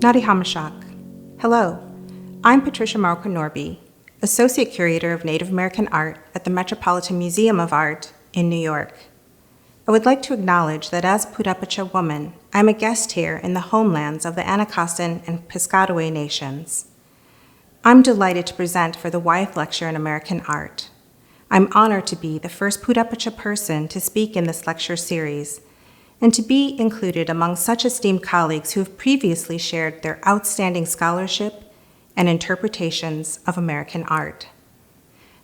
Nadi Hamashak. Hello, I'm Patricia Marroquin Norby, Associate Curator of Native American Art at the Metropolitan Museum of Art in New York. I would like to acknowledge that as a Purépecha woman, I'm a guest here in the homelands of the Anacostan and Piscataway nations. I'm delighted to present for the Wyeth Lecture in American Art. I'm honored to be the first Purépecha person to speak in this lecture series, and to be included among such esteemed colleagues who have previously shared their outstanding scholarship and interpretations of American art.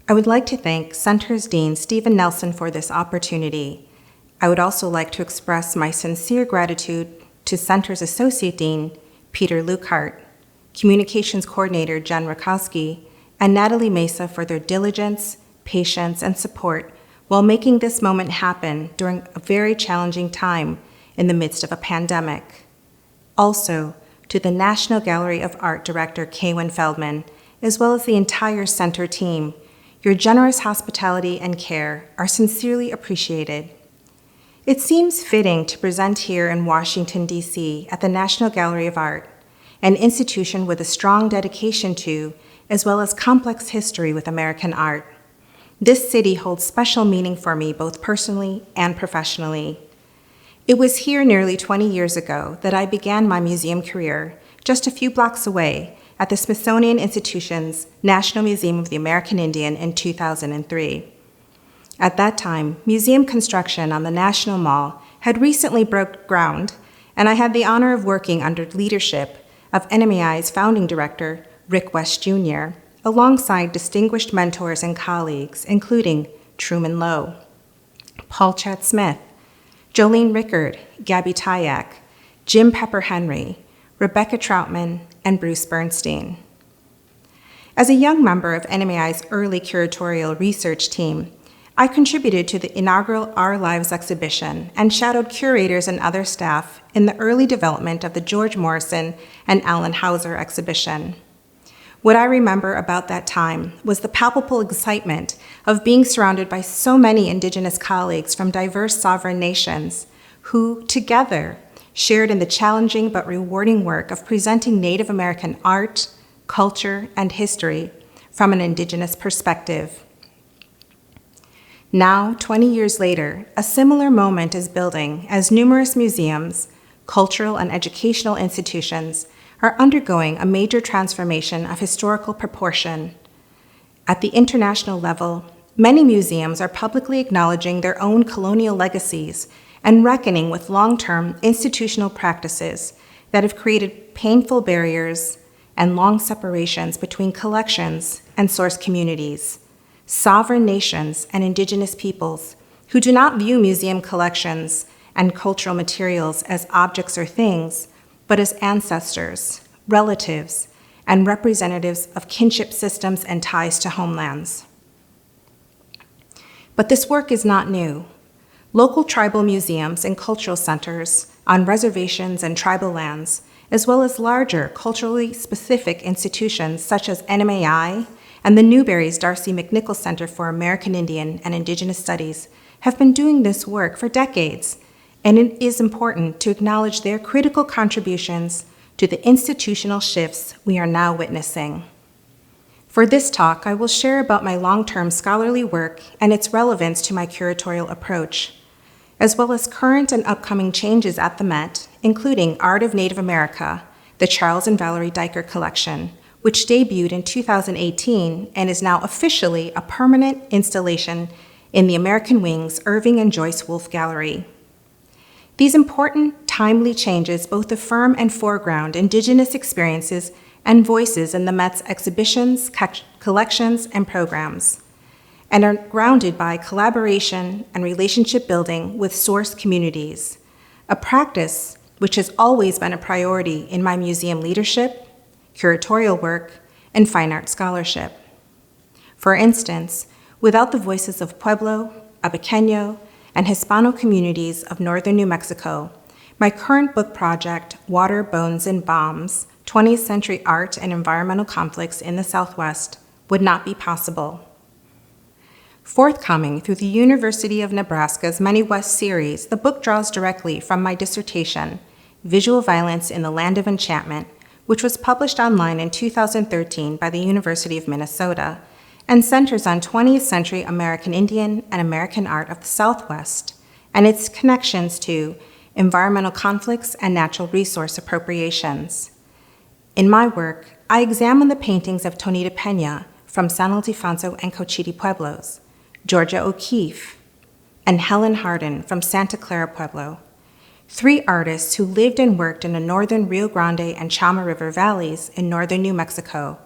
I would like to thank Center's Dean Stephen Nelson for this opportunity. I would also like to express my sincere gratitude to Center's Associate Dean Peter Lukehart, Communications Coordinator Jen Rakowski, and Natalie Mesa for their diligence, patience, and support while making this moment happen during a very challenging time in the midst of a pandemic. Also, to the National Gallery of Art Director Kaywin Feldman, as well as the entire Center team, your generous hospitality and care are sincerely appreciated. It seems fitting to present here in Washington, D.C. at the National Gallery of Art, an institution with a strong dedication to, as well as complex history with American art. This city holds special meaning for me both personally and professionally. It was here nearly 20 years ago that I began my museum career, just a few blocks away, at the Smithsonian Institution's National Museum of the American Indian in 2003. At that time, museum construction on the National Mall had recently broke ground, and I had the honor of working under leadership of NMAI's founding director, Rick West Jr., alongside distinguished mentors and colleagues, including Truman Lowe, Paul Chad Smith, Jolene Rickard, Gabby Tyack, Jim Pepper Henry, Rebecca Troutman, and Bruce Bernstein. As a young member of NMAI's early curatorial research team, I contributed to the inaugural Our Lives exhibition and shadowed curators and other staff in the early development of the George Morrison and Allen Hauser exhibition. What I remember about that time was the palpable excitement of being surrounded by so many Indigenous colleagues from diverse sovereign nations who, together, shared in the challenging but rewarding work of presenting Native American art, culture, and history from an Indigenous perspective. Now, 20 years later, a similar moment is building as numerous museums, cultural and educational institutions are undergoing a major transformation of historical proportion. At the international level, many museums are publicly acknowledging their own colonial legacies and reckoning with long-term institutional practices that have created painful barriers and long separations between collections and source communities, sovereign nations and Indigenous peoples who do not view museum collections and cultural materials as objects or things, but as ancestors, relatives, and representatives of kinship systems and ties to homelands. But this work is not new. Local tribal museums and cultural centers on reservations and tribal lands, as well as larger culturally specific institutions such as NMAI and the Newberry's Darcy McNichol Center for American Indian and Indigenous Studies, have been doing this work for decades, and it is important to acknowledge their critical contributions to the institutional shifts we are now witnessing. For this talk, I will share about my long-term scholarly work and its relevance to my curatorial approach, as well as current and upcoming changes at the Met, including Art of Native America, the Charles and Valerie Diker collection, which debuted in 2018 and is now officially a permanent installation in the American Wing's Irving and Joyce Wolfe Gallery. These important, timely changes both affirm and foreground Indigenous experiences and voices in the Met's exhibitions, collections, and programs, and are grounded by collaboration and relationship building with source communities, a practice which has always been a priority in my museum leadership, curatorial work, and fine art scholarship. For instance, without the voices of Pueblo, Abiquiu, and Hispano communities of northern New Mexico, my current book project, Water, Bones, and Bombs, 20th Century Art and Environmental Conflicts in the Southwest, would not be possible. Forthcoming through the University of Nebraska's Many West series, the book draws directly from my dissertation, Visual Violence in the Land of Enchantment, which was published online in 2013 by the University of Minnesota and centers on 20th century American Indian and American art of the Southwest and its connections to environmental conflicts and natural resource appropriations. In my work, I examine the paintings of Tonita Peña from San Ildefonso and Cochiti Pueblos, Georgia O'Keeffe, and Helen Hardin from Santa Clara Pueblo, three artists who lived and worked in the northern Rio Grande and Chama River valleys in northern New Mexico,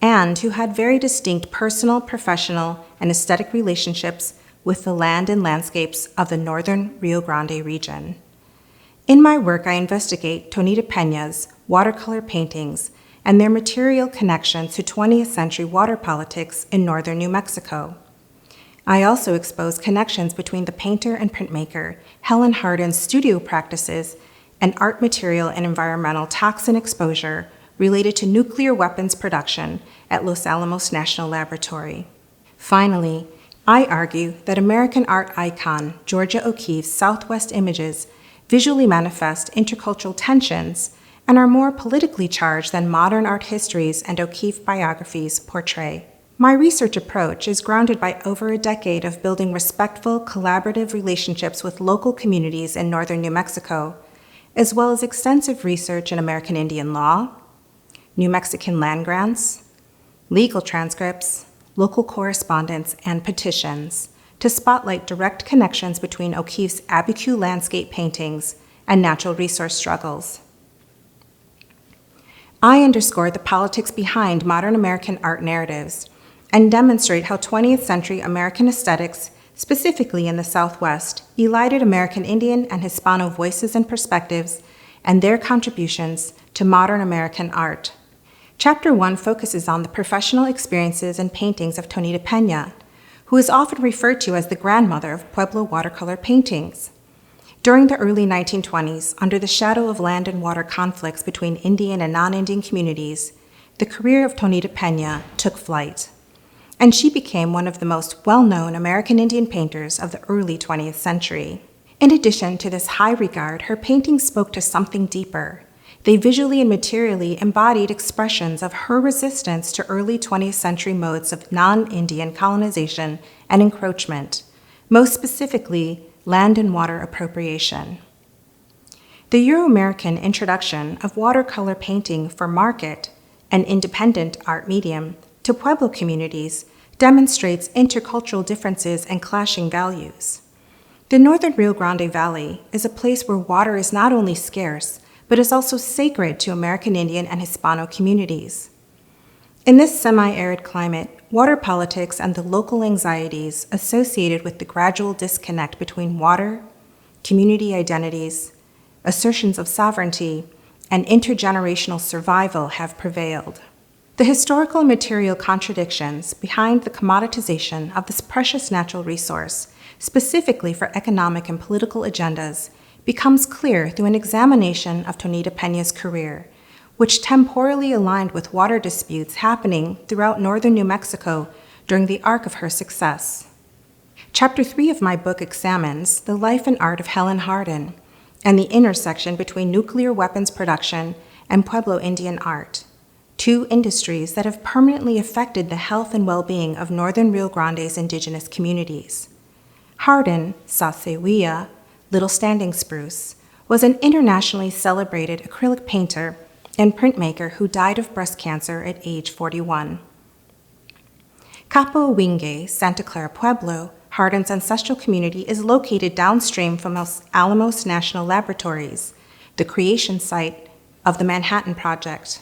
and who had very distinct personal, professional, and aesthetic relationships with the land and landscapes of the northern Rio Grande region. In my work, I investigate Tonita Peña's watercolor paintings and their material connections to 20th century water politics in northern New Mexico. I also expose connections between the painter and printmaker Helen Hardin's studio practices and art material and environmental toxin exposure related to nuclear weapons production at Los Alamos National Laboratory. Finally, I argue that American art icon Georgia O'Keeffe's Southwest images visually manifest intercultural tensions and are more politically charged than modern art histories and O'Keeffe biographies portray. My research approach is grounded by over a decade of building respectful, collaborative relationships with local communities in northern New Mexico, as well as extensive research in American Indian law, New Mexican land grants, legal transcripts, local correspondence, and petitions to spotlight direct connections between O'Keeffe's Abiquiu landscape paintings and natural resource struggles. I underscore the politics behind modern American art narratives and demonstrate how 20th century American aesthetics, specifically in the Southwest, elided American Indian and Hispano voices and perspectives and their contributions to modern American art. Chapter 1 focuses on the professional experiences and paintings of Tonita Peña, who is often referred to as the grandmother of Pueblo watercolor paintings. During the early 1920s, under the shadow of land and water conflicts between Indian and non-Indian communities, the career of Tonita Peña took flight, and she became one of the most well-known American Indian painters of the early 20th century. In addition to this high regard, her paintings spoke to something deeper. They visually and materially embodied expressions of her resistance to early 20th century modes of non-Indian colonization and encroachment, most specifically, land and water appropriation. The Euro-American introduction of watercolor painting for market, an independent art medium, to Pueblo communities demonstrates intercultural differences and clashing values. The northern Rio Grande Valley is a place where water is not only scarce, but is also sacred to American Indian and Hispano communities. In this semi-arid climate, water politics and the local anxieties associated with the gradual disconnect between water, community identities, assertions of sovereignty, and intergenerational survival have prevailed. The historical and material contradictions behind the commoditization of this precious natural resource, specifically for economic and political agendas, becomes clear through an examination of Tonita Peña's career, which temporally aligned with water disputes happening throughout northern New Mexico during the arc of her success. Chapter 3 of my book examines the life and art of Helen Hardin and the intersection between nuclear weapons production and Pueblo Indian art, two industries that have permanently affected the health and well-being of northern Rio Grande's indigenous communities. Hardin, Sasehuilla, Little Standing Spruce, was an internationally celebrated acrylic painter and printmaker who died of breast cancer at age 41. Capo Wingue, Santa Clara Pueblo, Hardin's ancestral community, is located downstream from Los Alamos National Laboratories, the creation site of the Manhattan Project.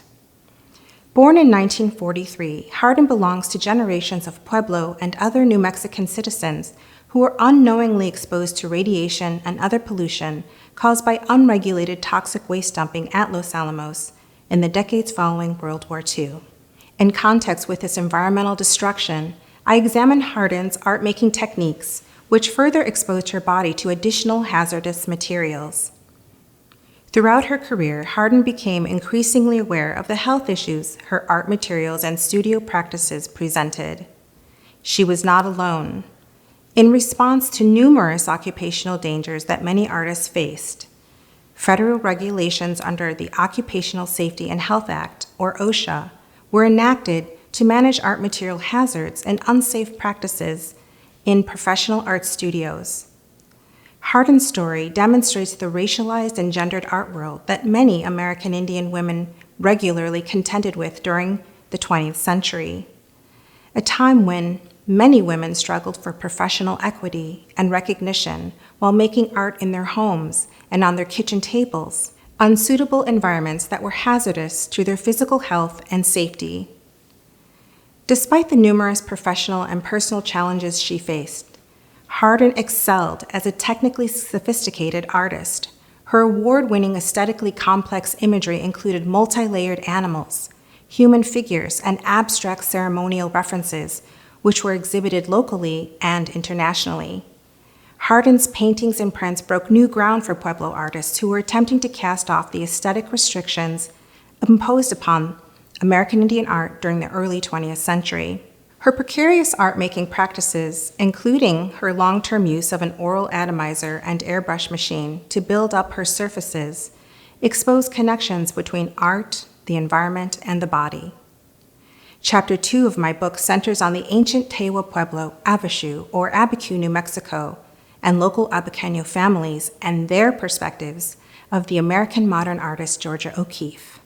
Born in 1943, Hardin belongs to generations of Pueblo and other New Mexican citizens who were unknowingly exposed to radiation and other pollution caused by unregulated toxic waste dumping at Los Alamos in the decades following World War II. In context with this environmental destruction, I examined Hardin's art-making techniques, which further exposed her body to additional hazardous materials. Throughout her career, Hardin became increasingly aware of the health issues her art materials and studio practices presented. She was not alone. In response to numerous occupational dangers that many artists faced, Federal regulations under the Occupational Safety and Health Act, or OSHA, were enacted to manage art material hazards and unsafe practices in professional art studios. Hardin's story demonstrates the racialized and gendered art world that many American Indian women regularly contended with during the 20th century, a time when many women struggled for professional equity and recognition while making art in their homes and on their kitchen tables, unsuitable environments that were hazardous to their physical health and safety. Despite the numerous professional and personal challenges she faced, Hardin excelled as a technically sophisticated artist. Her award-winning aesthetically complex imagery included multi-layered animals, human figures, and abstract ceremonial references, which were exhibited locally and internationally. Hardin's paintings and prints broke new ground for Pueblo artists who were attempting to cast off the aesthetic restrictions imposed upon American Indian art during the early 20th century. Her precarious art-making practices, including her long-term use of an oral atomizer and airbrush machine to build up her surfaces, expose connections between art, the environment, and the body. Chapter 2 of my book centers on the ancient Tewa Pueblo, Abiquiu, or Abiquiu, New Mexico, and local Abiquiu families and their perspectives of the American modern artist Georgia O'Keeffe.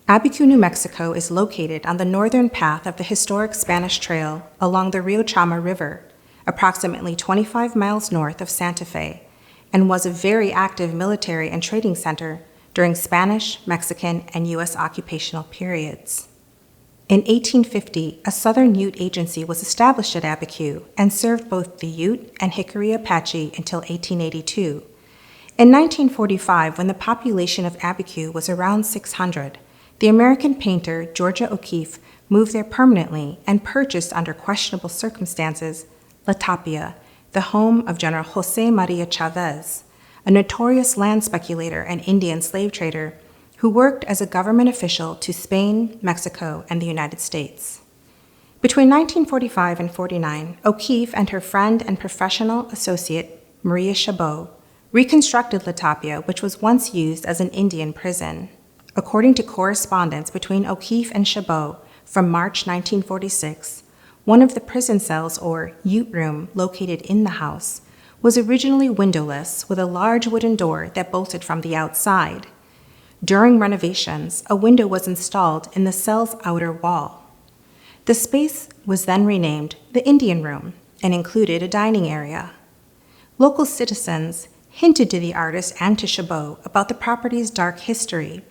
Abiquiu, New Mexico is located on the northern path of the historic Spanish Trail along the Rio Chama River, approximately 25 miles north of Santa Fe, and was a very active military and trading center during Spanish, Mexican, and U.S. occupational periods. In 1850, a Southern Ute agency was established at Abiquiu and served both the Ute and Hickory Apache until 1882. In 1945, when the population of Abiquiu was around 600, the American painter Georgia O'Keeffe moved there permanently and purchased under questionable circumstances La Tapia, the home of General Jose Maria Chavez, a notorious land speculator and Indian slave trader who worked as a government official to Spain, Mexico, and the United States. Between 1945 and 49, O'Keeffe and her friend and professional associate, Maria Chabot, reconstructed La Tapia, which was once used as an Indian prison. According to correspondence between O'Keeffe and Chabot from March 1946, one of the prison cells, or Ute room, located in the house, was originally windowless with a large wooden door that bolted from the outside. During renovations, a window was installed in the cell's outer wall. The space was then renamed the Indian Room and included a dining area. Local citizens hinted to the artist and to Chabot about the property's dark history.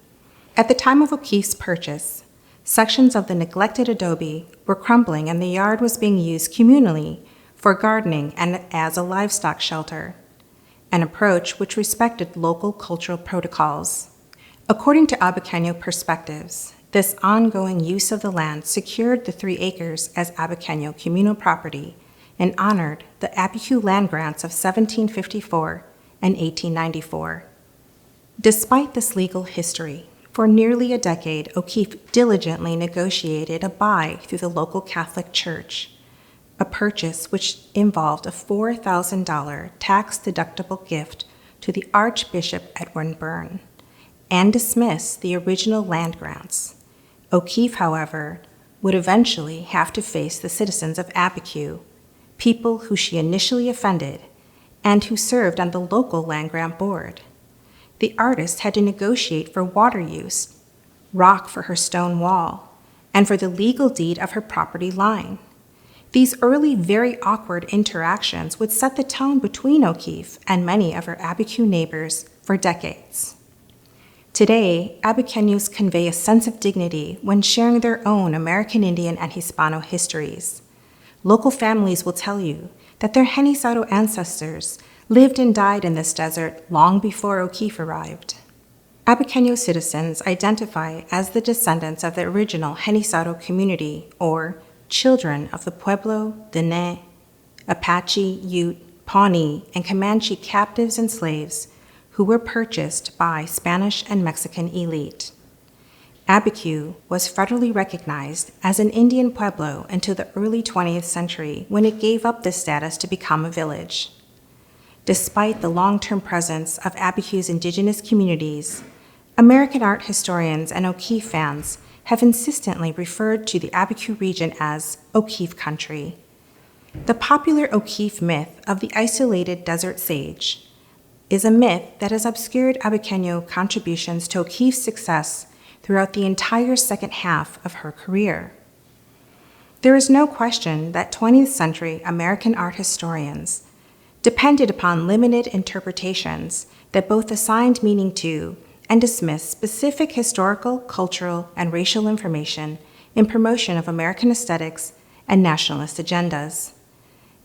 At the time of O'Keeffe's purchase, sections of the neglected adobe were crumbling and the yard was being used communally for gardening and as a livestock shelter, an approach which respected local cultural protocols. According to Abiquiu perspectives, this ongoing use of the land secured the 3 acres as Abiquiu communal property and honored the Abiquiu land grants of 1754 and 1894. Despite this legal history, for nearly a decade, O'Keeffe diligently negotiated a buy through the local Catholic Church, a purchase which involved a $4,000 tax-deductible gift to the Archbishop Edwin Byrne, and dismissed the original land grants. O'Keeffe, however, would eventually have to face the citizens of Abiquiu, people who she initially offended and who served on the local land grant board. The artist had to negotiate for water use, rock for her stone wall, and for the legal deed of her property line. These early, very awkward interactions would set the tone between O'Keeffe and many of her Abiquiu neighbors for decades. Today, Abiquius convey a sense of dignity when sharing their own American Indian and Hispano histories. Local families will tell you that their Genisaro ancestors lived and died in this desert long before O'Keeffe arrived. Abiquiu citizens identify as the descendants of the original Genisaro community, or children of the Pueblo, Dene, Apache, Ute, Pawnee, and Comanche captives and slaves who were purchased by Spanish and Mexican elite. Abiquiu was federally recognized as an Indian pueblo until the early 20th century when it gave up this status to become a village. Despite the long-term presence of Abiquiu's indigenous communities, American art historians and O'Keeffe fans have insistently referred to the Abiquiu region as O'Keeffe country. The popular O'Keeffe myth of the isolated desert sage is a myth that has obscured Abiquiu contributions to O'Keeffe's success throughout the entire second half of her career. There is no question that 20th century American art historians depended upon limited interpretations that both assigned meaning to and dismissed specific historical, cultural, and racial information in promotion of American aesthetics and nationalist agendas.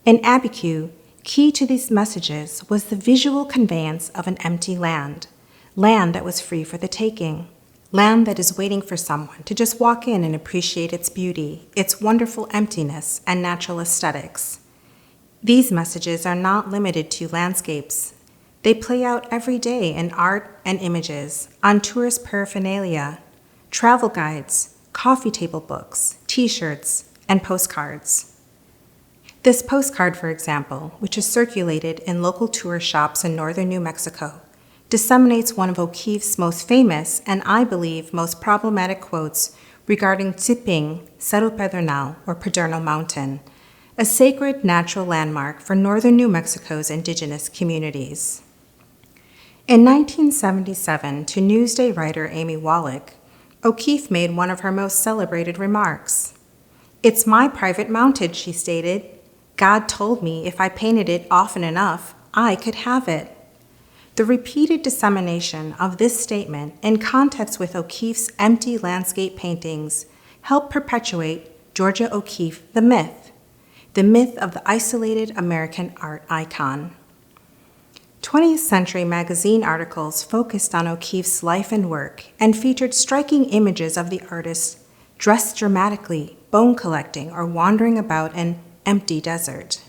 In Abiquiu, key to these messages was the visual conveyance of an empty land that was free for the taking, land that is waiting for someone to just walk in and appreciate its beauty, its wonderful emptiness, and natural aesthetics. These messages are not limited to landscapes. They play out every day in art and images, on tourist paraphernalia, travel guides, coffee table books, t-shirts, and postcards. This postcard, for example, which is circulated in local tourist shops in northern New Mexico, disseminates one of O'Keeffe's most famous and, I believe, most problematic quotes regarding Tsiping, Cerro Pedernal, or Pedernal Mountain, a sacred natural landmark for northern New Mexico's indigenous communities. In 1977, to Newsday writer Amy Wallach, O'Keeffe made one of her most celebrated remarks. "It's my private mountain," she stated. "God told me if I painted it often enough, I could have it." The repeated dissemination of this statement in context with O'Keeffe's empty landscape paintings helped perpetuate Georgia O'Keeffe the myth of the isolated American art icon. 20th Century magazine articles focused on O'Keeffe's life and work and featured striking images of the artist dressed dramatically, bone collecting, or wandering about an empty desert.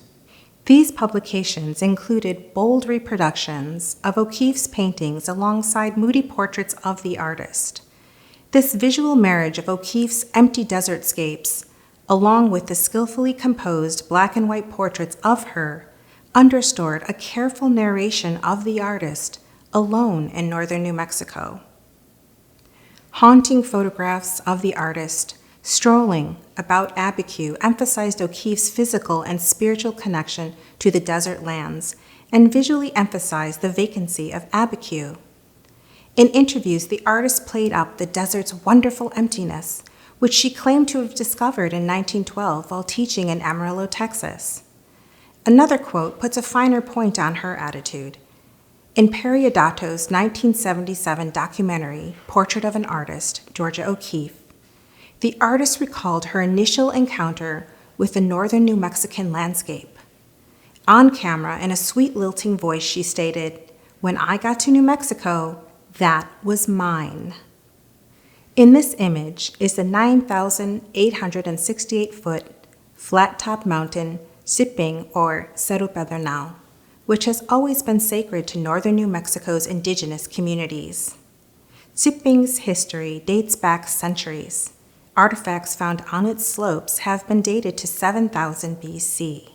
These publications included bold reproductions of O'Keeffe's paintings alongside moody portraits of the artist. This visual marriage of O'Keeffe's empty desertscapes, along with the skillfully composed black and white portraits of her, underscored a careful narration of the artist alone in northern New Mexico. Haunting photographs of the artist strolling about Abiquiu emphasized O'Keeffe's physical and spiritual connection to the desert lands and visually emphasized the vacancy of Abiquiu. In interviews, the artist played up the desert's wonderful emptiness, which she claimed to have discovered in 1912 while teaching in Amarillo, Texas. Another quote puts a finer point on her attitude. In Periodato's 1977 documentary, Portrait of an Artist, Georgia O'Keeffe, the artist recalled her initial encounter with the northern New Mexican landscape. On camera, in a sweet lilting voice, she stated, "When I got to New Mexico, that was mine." In this image is the 9,868-foot flat-top mountain Tsiping, or Cerro Pedernal, which has always been sacred to northern New Mexico's indigenous communities. Tsiping's history dates back centuries. Artifacts found on its slopes have been dated to 7,000 BC.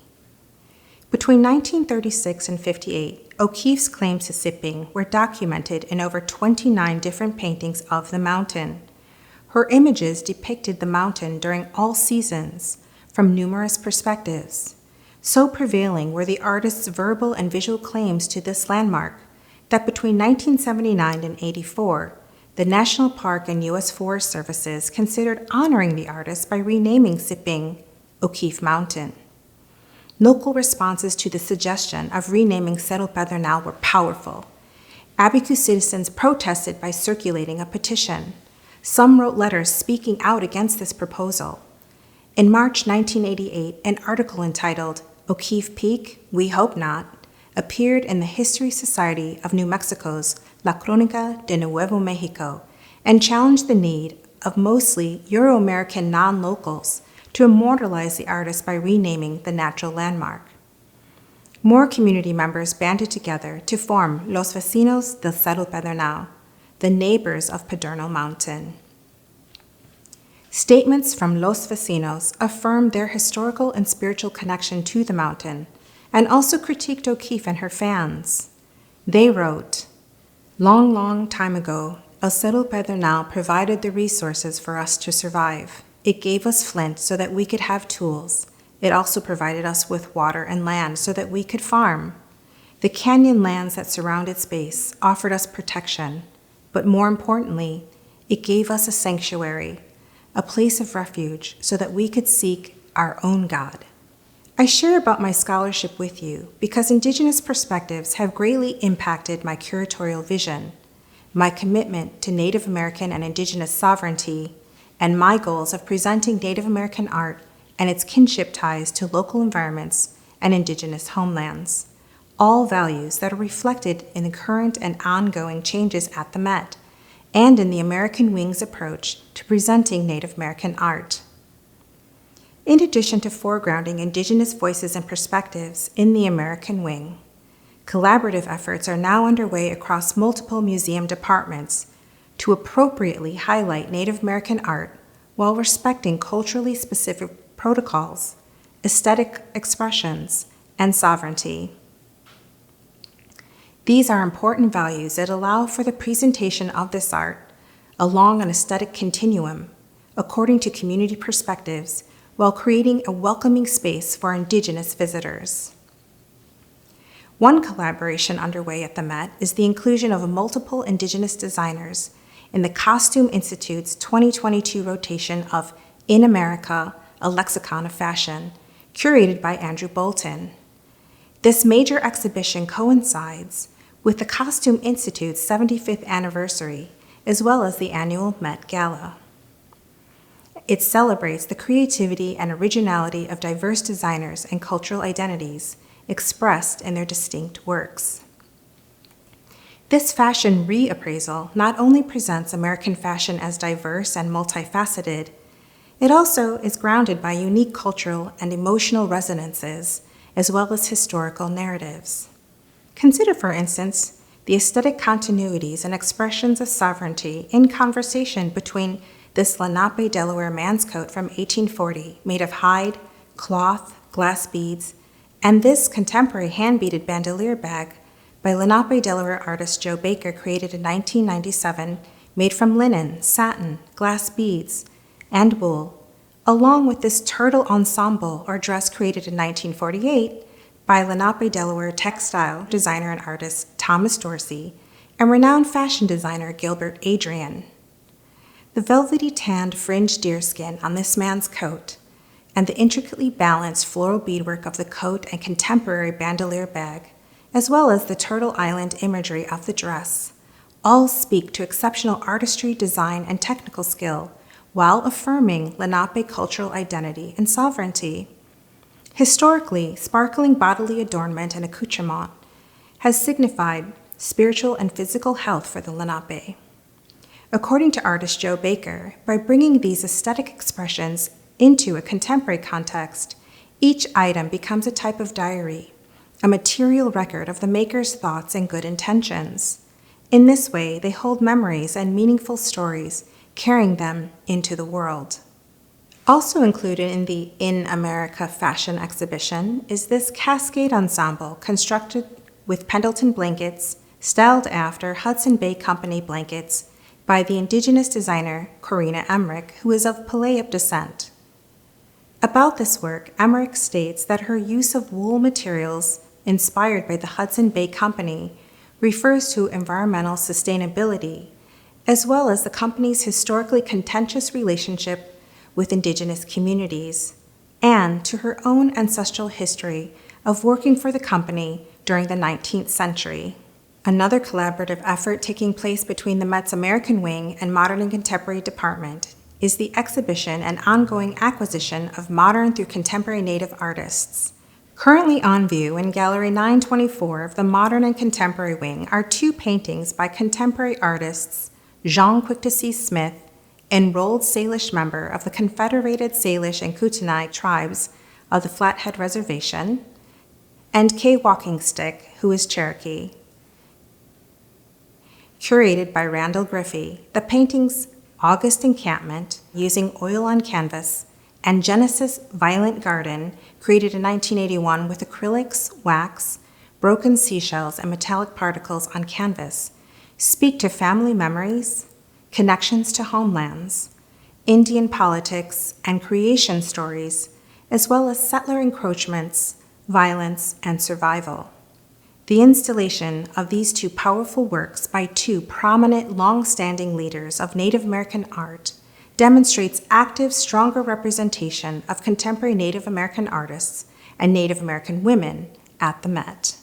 Between 1936 and 58, O'Keeffe's claims to Tsiping were documented in over 29 different paintings of the mountain. Her images depicted the mountain during all seasons, from numerous perspectives. So prevailing were the artist's verbal and visual claims to this landmark that between 1979 and 84, the National Park and U.S. Forest Services considered honoring the artist by renaming Tsiping O'Keeffe Mountain. Local responses to the suggestion of renaming Cerro Pedernal were powerful. Abiquiu citizens protested by circulating a petition. Some wrote letters speaking out against this proposal. In March 1988, an article entitled "O'Keeffe Peak? We Hope Not" appeared in the History Society of New Mexico's La Crónica de Nuevo Mexico and challenged the need of mostly Euro-American non-locals to immortalize the artist by renaming the natural landmark. More community members banded together to form Los Vecinos del Cerro Pedernal, the neighbors of Pedernal Mountain. Statements from Los Vecinos affirmed their historical and spiritual connection to the mountain, and also critiqued O'Keeffe and her fans. They wrote, "Long, long time ago, El Cerro Pedernal provided the resources for us to survive. It gave us flint so that we could have tools. It also provided us with water and land so that we could farm. The canyon lands that surround its base offered us protection, but more importantly, it gave us a sanctuary, a place of refuge so that we could seek our own God." I share about my scholarship with you because Indigenous perspectives have greatly impacted my curatorial vision, my commitment to Native American and Indigenous sovereignty, and my goals of presenting Native American art and its kinship ties to local environments and Indigenous homelands, all values that are reflected in the current and ongoing changes at the Met and in the American Wing's approach to presenting Native American art. In addition to foregrounding Indigenous voices and perspectives in the American Wing, collaborative efforts are now underway across multiple museum departments to appropriately highlight Native American art while respecting culturally specific protocols, aesthetic expressions, and sovereignty. These are important values that allow for the presentation of this art along an aesthetic continuum, according to community perspectives, while creating a welcoming space for Indigenous visitors. One collaboration underway at the Met is the inclusion of multiple Indigenous designers in the Costume Institute's 2022 rotation of In America, a Lexicon of Fashion, curated by Andrew Bolton. This major exhibition coincides with the Costume Institute's 75th anniversary, as well as the annual Met Gala. It celebrates the creativity and originality of diverse designers and cultural identities expressed in their distinct works. This fashion reappraisal not only presents American fashion as diverse and multifaceted, it also is grounded by unique cultural and emotional resonances, as well as historical narratives. Consider, for instance, the aesthetic continuities and expressions of sovereignty in conversation between this Lenape, Delaware man's coat from 1840, made of hide, cloth, glass beads, and this contemporary hand-beaded bandolier bag by Lenape, Delaware artist Joe Baker, created in 1997, made from linen, satin, glass beads, and wool, along with this turtle ensemble or dress created in 1948 by Lenape, Delaware textile designer and artist Thomas Dorsey and renowned fashion designer Gilbert Adrian. The velvety tanned fringed deerskin on this man's coat and the intricately balanced floral beadwork of the coat and contemporary bandolier bag, as well as the Turtle Island imagery of the dress, all speak to exceptional artistry, design, and technical skill while affirming Lenape cultural identity and sovereignty. Historically, sparkling bodily adornment and accoutrement has signified spiritual and physical health for the Lenape. According to artist Joe Baker, by bringing these aesthetic expressions into a contemporary context, each item becomes a type of diary, a material record of the maker's thoughts and good intentions. In this way, they hold memories and meaningful stories, carrying them into the world. Also included in the In America fashion exhibition is this cascade ensemble constructed with Pendleton blankets, styled after Hudson Bay Company blankets, by the Indigenous designer Corina Emmerich, who is of Pulaip descent. About this work, Emmerich states that her use of wool materials inspired by the Hudson Bay Company refers to environmental sustainability, as well as the company's historically contentious relationship with Indigenous communities, and to her own ancestral history of working for the company during the 19th century. Another collaborative effort taking place between the Met's American Wing and Modern and Contemporary Department is the exhibition and ongoing acquisition of modern through contemporary Native artists. Currently on view in Gallery 924 of the Modern and Contemporary Wing are two paintings by contemporary artists Jean Quick-to-See Smith, enrolled Salish member of the Confederated Salish and Kootenai tribes of the Flathead Reservation, and Kay Walking Stick, who is Cherokee. Curated by Randall Griffey, the painting's August encampment, using oil on canvas, and Genesis Violet Garden, created in 1981 with acrylics, wax, broken seashells, and metallic particles on canvas, speak to family memories, connections to homelands, Indian politics, and creation stories, as well as settler encroachments, violence, and survival. The installation of these two powerful works by two prominent, long-standing leaders of Native American art demonstrates active, stronger representation of contemporary Native American artists and Native American women at the Met.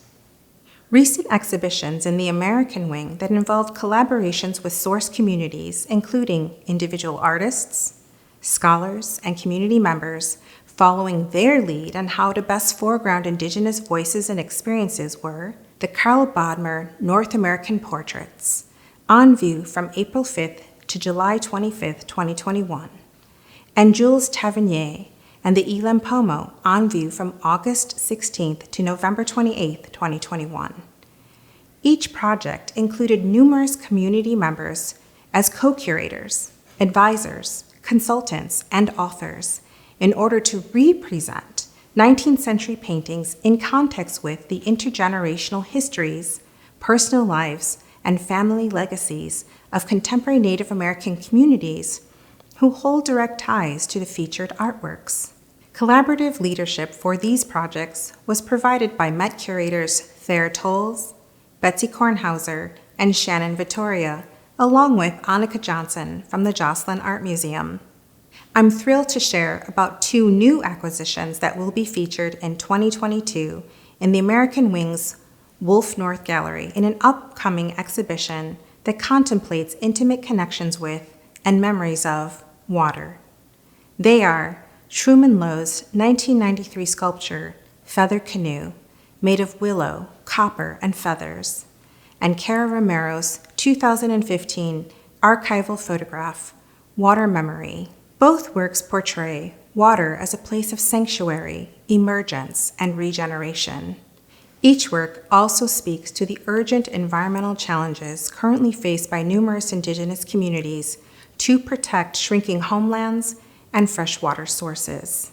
Recent exhibitions in the American wing that involved collaborations with source communities, including individual artists, scholars, and community members, following their lead on how to best foreground Indigenous voices and experiences, were the Carl Bodmer North American Portraits, on view from April 5th to July 25th, 2021, and Jules Tavernier and the Elam Pomo, on view from August 16th to November 28th, 2021. Each project included numerous community members as co-curators, advisors, consultants, and authors, in order to represent 19th century paintings in context with the intergenerational histories, personal lives, and family legacies of contemporary Native American communities who hold direct ties to the featured artworks. Collaborative leadership for these projects was provided by Met curators Thayer Tolles, Betsy Kornhauser, and Shannon Vittoria, along with Annika Johnson from the Joslyn Art Museum. I'm thrilled to share about two new acquisitions that will be featured in 2022 in the American Wing's Wolf North Gallery in an upcoming exhibition that contemplates intimate connections with and memories of water. They are Truman Lowe's 1993 sculpture, Feather Canoe, made of willow, copper, and feathers, and Cara Romero's 2015 archival photograph, Water Memory. Both works portray water as a place of sanctuary, emergence, and regeneration. Each work also speaks to the urgent environmental challenges currently faced by numerous Indigenous communities to protect shrinking homelands and freshwater sources.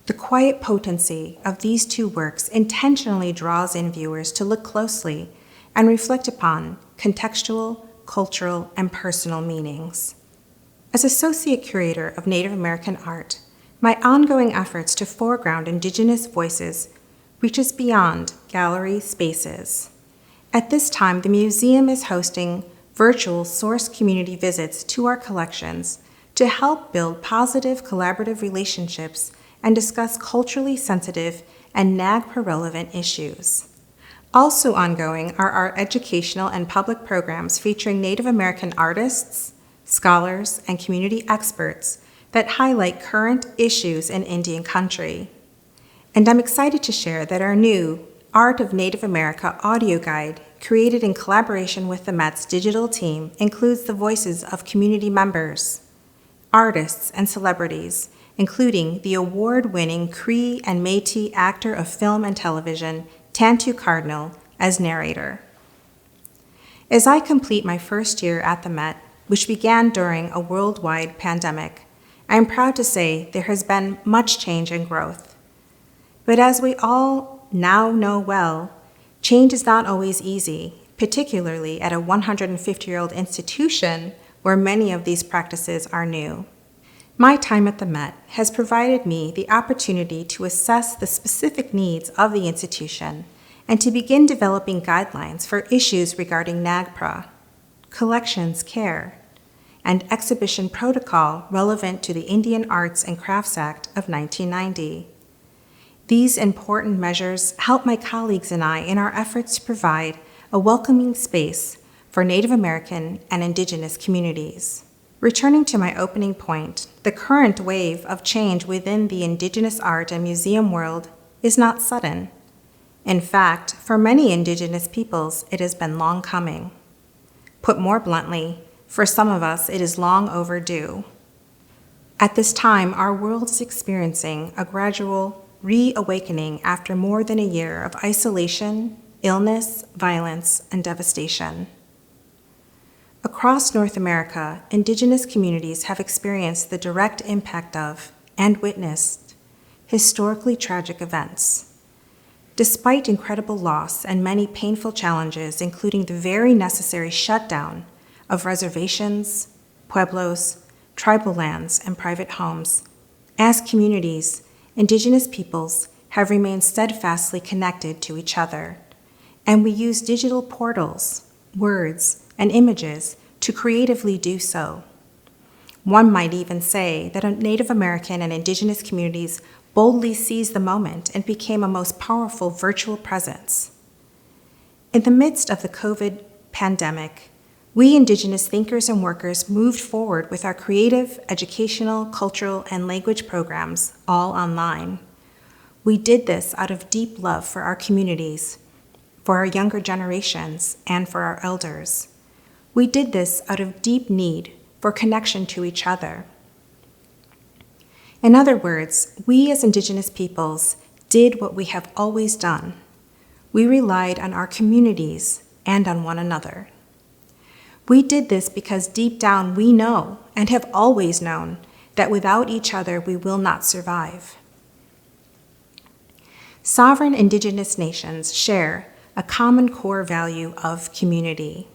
The quiet potency of these two works intentionally draws in viewers to look closely and reflect upon contextual, cultural, and personal meanings. As Associate Curator of Native American Art, my ongoing efforts to foreground Indigenous voices reaches beyond gallery spaces. At this time, the museum is hosting virtual source community visits to our collections to help build positive collaborative relationships and discuss culturally sensitive and NAGPRA-relevant issues. Also ongoing are our educational and public programs featuring Native American artists, scholars, and community experts that highlight current issues in Indian country. And I'm excited to share that our new Art of Native America audio guide, created in collaboration with the Met's digital team, includes the voices of community members, artists, and celebrities, including the award-winning Cree and Métis actor of film and television, Tantu Cardinal, as narrator. As I complete my first year at the Met, which began during a worldwide pandemic, I am proud to say there has been much change and growth. But as we all now know well, change is not always easy, particularly at a 150-year-old institution where many of these practices are new. My time at the Met has provided me the opportunity to assess the specific needs of the institution and to begin developing guidelines for issues regarding NAGPRA, collections care, and exhibition protocol relevant to the Indian Arts and Crafts Act of 1990. These important measures help my colleagues and I in our efforts to provide a welcoming space for Native American and Indigenous communities. Returning to my opening point, the current wave of change within the Indigenous art and museum world is not sudden. In fact, for many Indigenous peoples, it has been long coming. Put more bluntly, for some of us, it is long overdue. At this time, our world is experiencing a gradual reawakening after more than a year of isolation, illness, violence, and devastation. Across North America, Indigenous communities have experienced the direct impact of and witnessed historically tragic events. Despite incredible loss and many painful challenges, including the very necessary shutdown of reservations, pueblos, tribal lands, and private homes, as communities, Indigenous peoples have remained steadfastly connected to each other, and we use digital portals, words, and images to creatively do so. One might even say that Native American and Indigenous communities boldly seized the moment and became a most powerful virtual presence. In the midst of the COVID pandemic, we Indigenous thinkers and workers moved forward with our creative, educational, cultural, and language programs, all online. We did this out of deep love for our communities, for our younger generations, and for our elders. We did this out of deep need for connection to each other. In other words, we as Indigenous peoples did what we have always done. We relied on our communities and on one another. We did this because deep down we know and have always known that without each other we will not survive. Sovereign Indigenous nations share a common core value of community.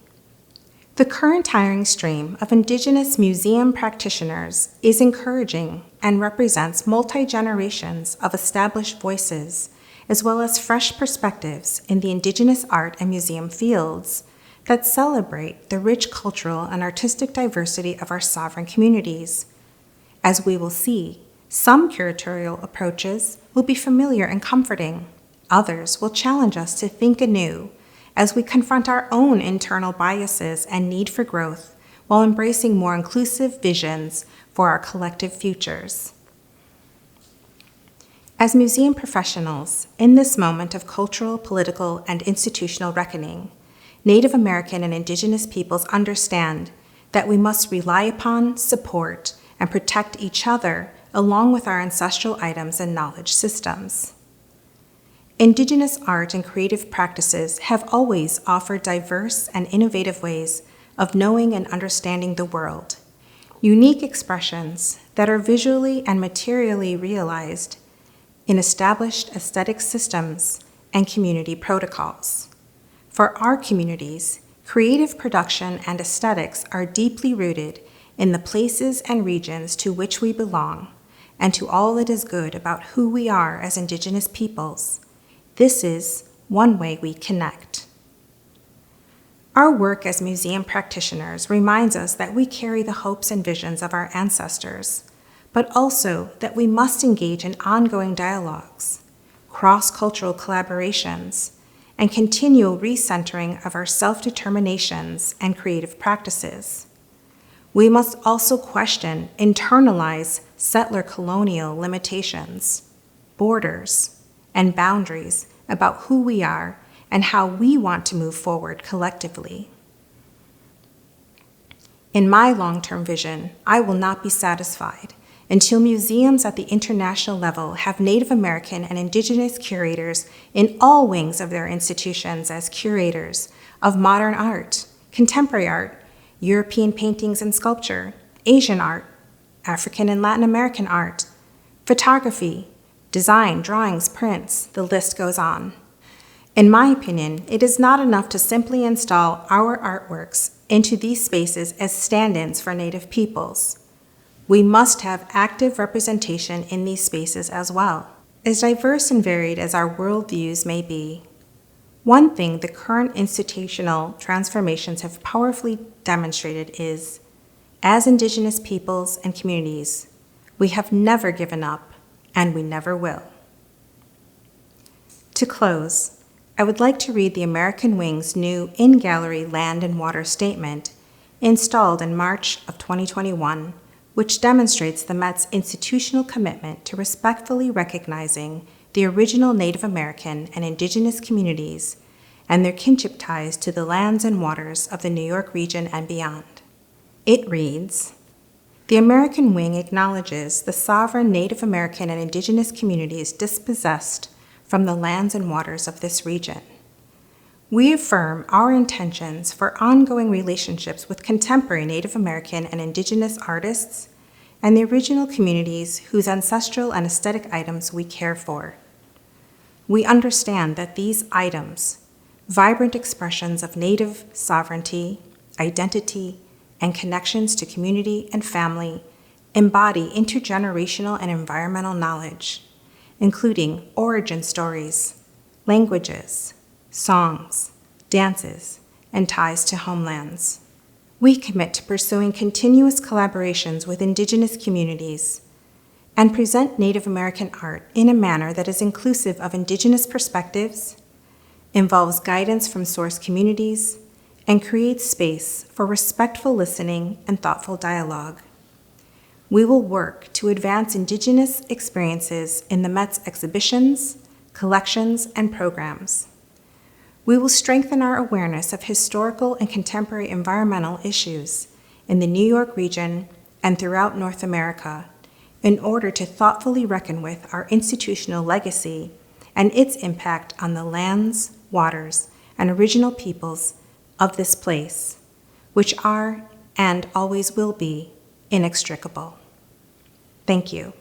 The current hiring stream of Indigenous museum practitioners is encouraging and represents multi-generations of established voices, as well as fresh perspectives in the Indigenous art and museum fields that celebrate the rich cultural and artistic diversity of our sovereign communities. As we will see, some curatorial approaches will be familiar and comforting. Others will challenge us to think anew as we confront our own internal biases and need for growth while embracing more inclusive visions for our collective futures. As museum professionals, in this moment of cultural, political, and institutional reckoning, Native American and Indigenous peoples understand that we must rely upon, support, and protect each other along with our ancestral items and knowledge systems. Indigenous art and creative practices have always offered diverse and innovative ways of knowing and understanding the world, unique expressions that are visually and materially realized in established aesthetic systems and community protocols. For our communities, creative production and aesthetics are deeply rooted in the places and regions to which we belong and to all that is good about who we are as Indigenous peoples. This is one way we connect. Our work as museum practitioners reminds us that we carry the hopes and visions of our ancestors, but also that we must engage in ongoing dialogues, cross-cultural collaborations, and continual recentering of our self-determinations and creative practices. We must also question, internalize settler colonial limitations, borders, and boundaries about who we are and how we want to move forward collectively. In my long-term vision, I will not be satisfied until museums at the international level have Native American and Indigenous curators in all wings of their institutions as curators of modern art, contemporary art, European paintings and sculpture, Asian art, African and Latin American art, photography, design, drawings, prints, the list goes on. In my opinion, it is not enough to simply install our artworks into these spaces as stand-ins for Native peoples. We must have active representation in these spaces as well. As diverse and varied as our worldviews may be, one thing the current institutional transformations have powerfully demonstrated is, as Indigenous peoples and communities, we have never given up, and we never will. To close, I would like to read the American Wing's new in-gallery land and water statement installed in March of 2021, which demonstrates the Met's institutional commitment to respectfully recognizing the original Native American and Indigenous communities and their kinship ties to the lands and waters of the New York region and beyond. It reads, "The American Wing acknowledges the sovereign Native American and Indigenous communities dispossessed from the lands and waters of this region. We affirm our intentions for ongoing relationships with contemporary Native American and Indigenous artists and the original communities whose ancestral and aesthetic items we care for. We understand that these items, vibrant expressions of Native sovereignty, identity, and connections to community and family, embody intergenerational and environmental knowledge, including origin stories, languages, songs, dances, and ties to homelands. We commit to pursuing continuous collaborations with Indigenous communities and present Native American art in a manner that is inclusive of Indigenous perspectives, involves guidance from source communities, and creates space for respectful listening and thoughtful dialogue. We will work to advance Indigenous experiences in the Met's exhibitions, collections, and programs. We will strengthen our awareness of historical and contemporary environmental issues in the New York region and throughout North America in order to thoughtfully reckon with our institutional legacy and its impact on the lands, waters, and original peoples of this place, which are and always will be inextricable. Thank you.